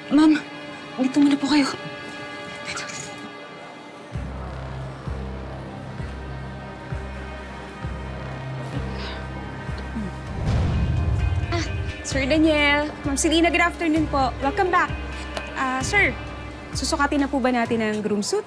Ma'am, dito muna po kayo. Sir Daniel, Ma'am Selena, good afternoon po. Welcome back. Sir, susukatin na po ba natin ang groom suit?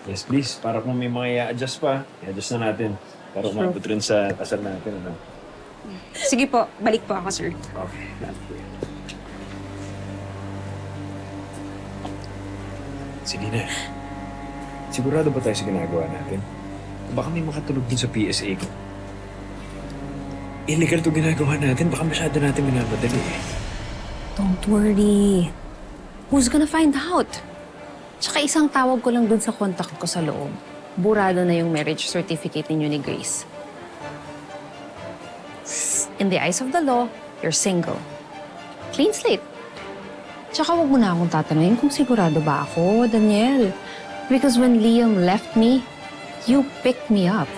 Yes, please. Para kung may mga i-adjust pa, i-adjust na natin. Para umabot rin sa kasal natin, ano? Sige po, balik po ako, sir. Okay, Selena, sigurado ba tayo sa ginagawa natin? Baka may makatulog din sa PSA ko. Illegal to ginagawa natin. Baka masyado natin minamadali eh. Don't worry. Who's gonna find out? Tsaka isang tawag ko lang dun sa contact ko sa loob. Burado na yung marriage certificate ninyo ni Grace. In the eyes of the law, you're single. Clean slate. Tsaka wag mo na akong tatanungin kung sigurado ba ako, Daniel. Because when Liam left me, you picked me up.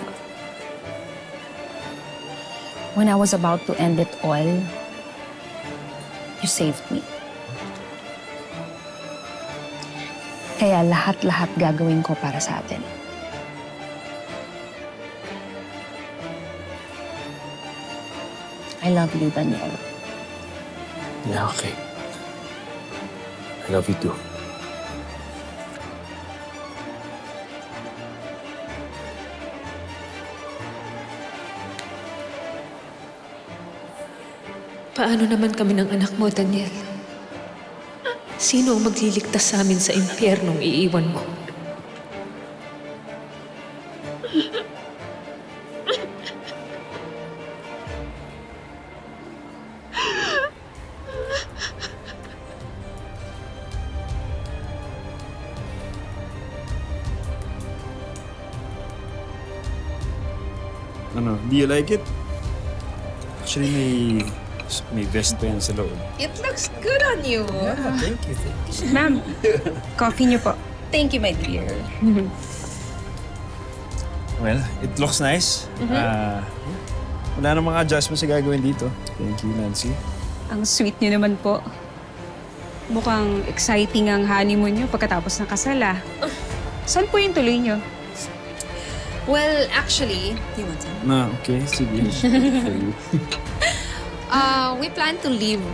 When I was about to end it all, you saved me. Kaya lahat-lahat gagawin ko para sa atin. I love you, Daniel. Yeah, okay. I love you too. Paano naman kami ng anak mo, Daniel? Sino ang magliligtas sa amin sa impyernong iiwan mo? Ano, do you like it? Actually, may vest pa yan sa loob. It looks good on you. Thank you. Ma'am, coffee niyo po. Thank you, my dear. Well, it looks nice. Wala na mga adjustments na gagawin dito. Thank you, Nancy. Ang sweet niyo naman po. Mukhang exciting ang honeymoon niyo pagkatapos ng kasal, ah. Saan po yung tuloy niyo? Well, actually, do you want some? Na, okay. Sige. For you. We plan to leave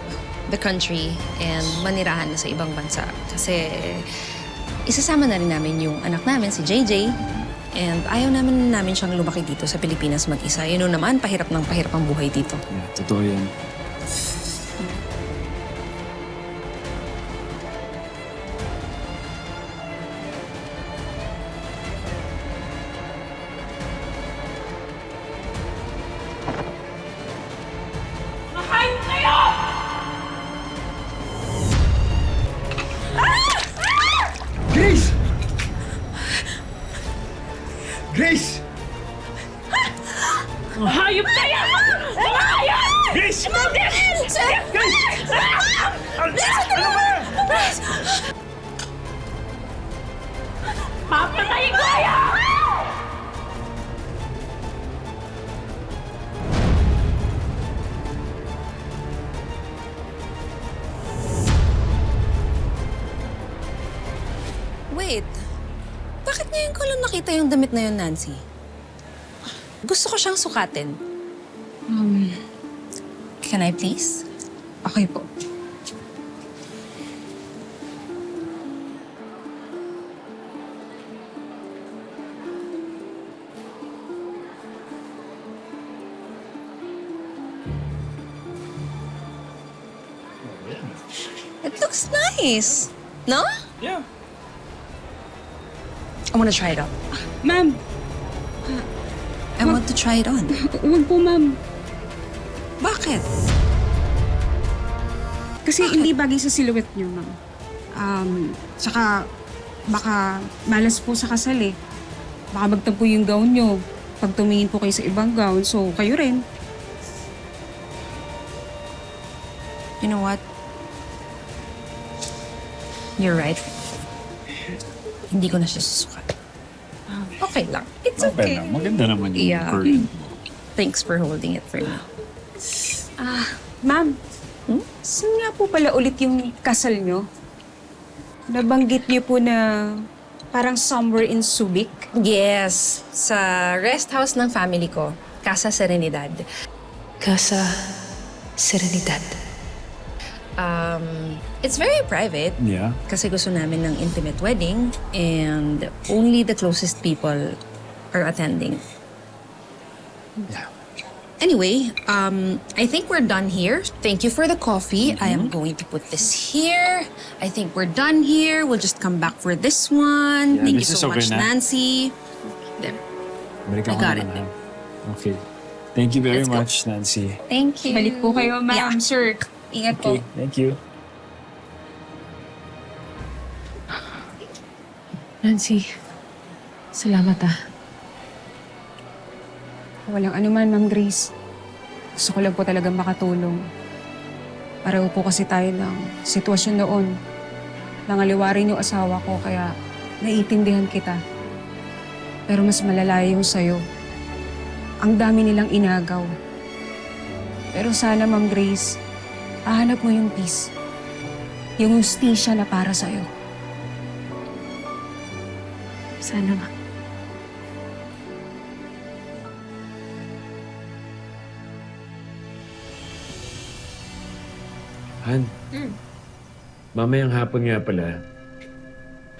the country and manirahan na sa ibang bansa. Kasi isasama na rin namin yung anak namin, si JJ. And ayaw namin siyang lumaki dito sa Pilipinas mag-isa. Yun naman, pahirap ang buhay dito. Yeah, totoo yan. Grace! Grace! Hayop na yan! Mga hayop! Grace! Grace! Ano ba? Papatayin ko yan! Wait, bakit ngayon ko lang nakita yung damit na yun, Nancy? Gusto ko siyang sukatin. Can I please? Okay po. It looks nice. No? Yeah. I want to try it on. Ma'am, I want to try it on. huwag po, ma'am. Bakit? Kasi hindi bagay sa silhouette niyo, ma'am. Tsaka baka malas po sa kasal eh. Baka magtampo yung gown niyo. Pag tumingin po kayo sa ibang gown, so kayo rin. You know what? You're right. Hindi ko na siya susukat. Okay lang. It's okay. lang. Maganda naman yung Yeah. curtain. Thanks for holding it for me. Ma'am, saan nga po pala ulit yung kasal niyo? nabanggit niyo po na parang somewhere in Subic. Yes, sa rest house ng family ko, Casa Serenidad. Casa Serenidad. It's very private. Yeah? Kasi gusto namin ng intimate wedding and only the closest people are attending. Yeah. Anyway, I think we're done here. Thank you for the coffee. I am going to put this here. I think we're done here. We'll just come back for this one. Yeah, Thank you this is so okay much, na. Nancy. There. Balik I ako got naman, it. ha? Okay. Thank you very Let's go. much, Nancy. Thank you. Balik po kayo, ma'am, Yeah. sir. Ingat Okay, po. thank you. Nancy, salamat ah. Walang anuman, Ma'am Grace. Gusto ko lang po talagang makatulong. Pareho po kasi tayo ng sitwasyon noon. Nangaliwarin yung asawa ko, kaya naiintindihan kita. Pero mas malala yung sa'yo. Ang dami nilang inagaw. Pero sana, Ma'am Grace, hahanap mo yung peace. Yung hustisya na para sa'yo. Sana nga. Han, mamayang hapon nga pala,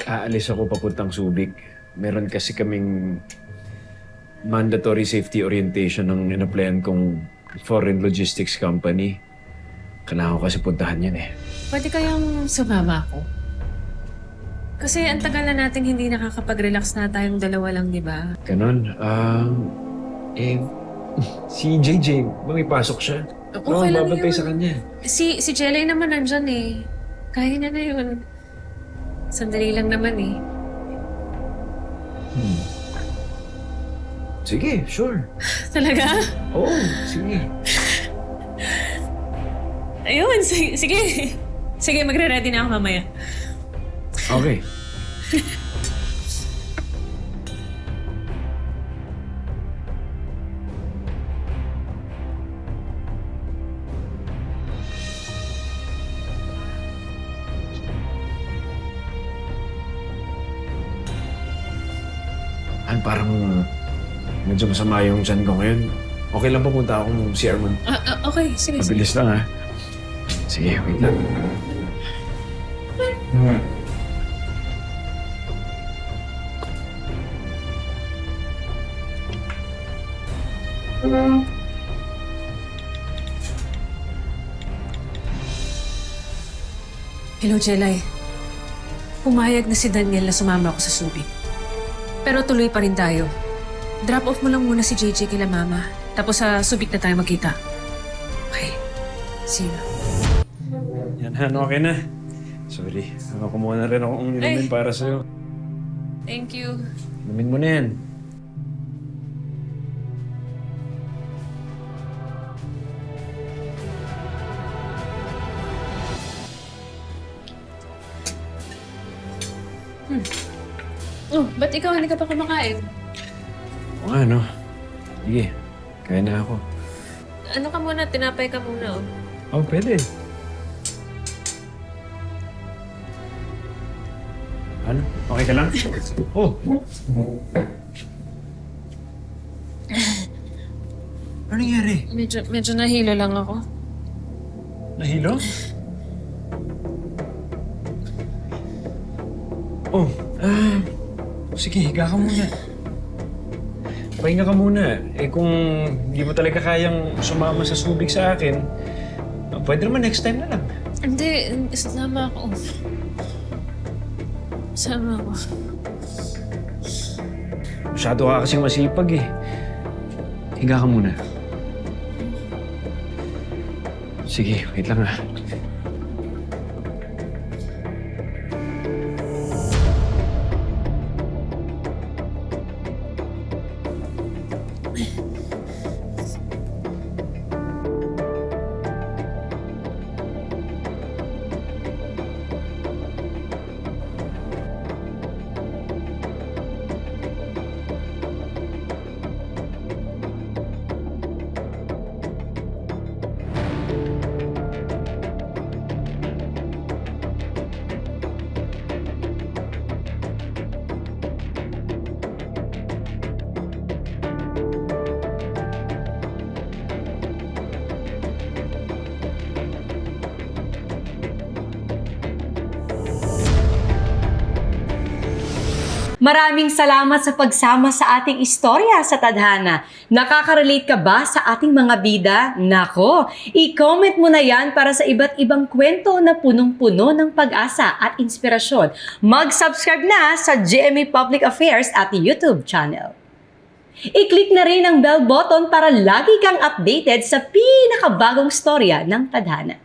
aalis ako papuntang Subic. Meron kasi kaming mandatory safety orientation ng in-applyan kong foreign logistics company. Kailangan ko kasi puntahan yan eh. Pwede kayang sumama ako? Kasi ang tagal na natin hindi nakakapag-relax na tayong dalawa lang, di ba? Ganon. Si JJ, mamipasok siya. Okay lang babantay yun. sa kanya. Si Jelay naman nandyan eh. Kaya na yun. Sandali lang naman eh. Sige, sure. Talaga? Oo, sige. Ayun, sige. Sige, magre-ready na ako mamaya. Okay. Parang medyo masama yung tiyan ko ngayon. Okay lang pupunta akong CR mo. Okay, sige. Mabilis lang ha. Sige, wait lang. Hello, Jelay. Pumayag na si Daniel na sumama ako sa Subic. Pero tuloy pa rin tayo. Drop off mo lang muna si JJ kila Mama. Tapos sa Subic na tayo magkita. Okay. See you. Yan, Han, okay na. Sorry, kumuha na rin akong inumin para sa'yo. Thank you. Inumin mo na yan. Oh, ba't ikaw hindi ka pa kumakain? O nga, no? Sige, kaya na ako. Ano ka muna? Tinapay ka muna, oh. Oh, pwede. Ano? Okay ka lang? Oh! Ano nangyari? Medyo nahilo lang ako. Nahilo? Oh, sige, higa ka muna. Pahinga ka muna. Eh kung hindi mo talaga kayang sumama sa Subic sa akin, pwede naman next time na lang. Hindi, sama ako. Sama ako. Masyado ka kasing masipag eh. Higa ka muna. Sige, wait lang ah. Maraming salamat sa pagsama sa ating istorya sa Tadhana. Nakaka-relate ka ba sa ating mga bida? Nako, i-comment mo na yan para sa iba't ibang kwento na punong-puno ng pag-asa at inspirasyon. Mag-subscribe na sa GMA Public Affairs at YouTube channel. I-click na rin ang bell button para lagi kang updated sa pinakabagong storya ng Tadhana.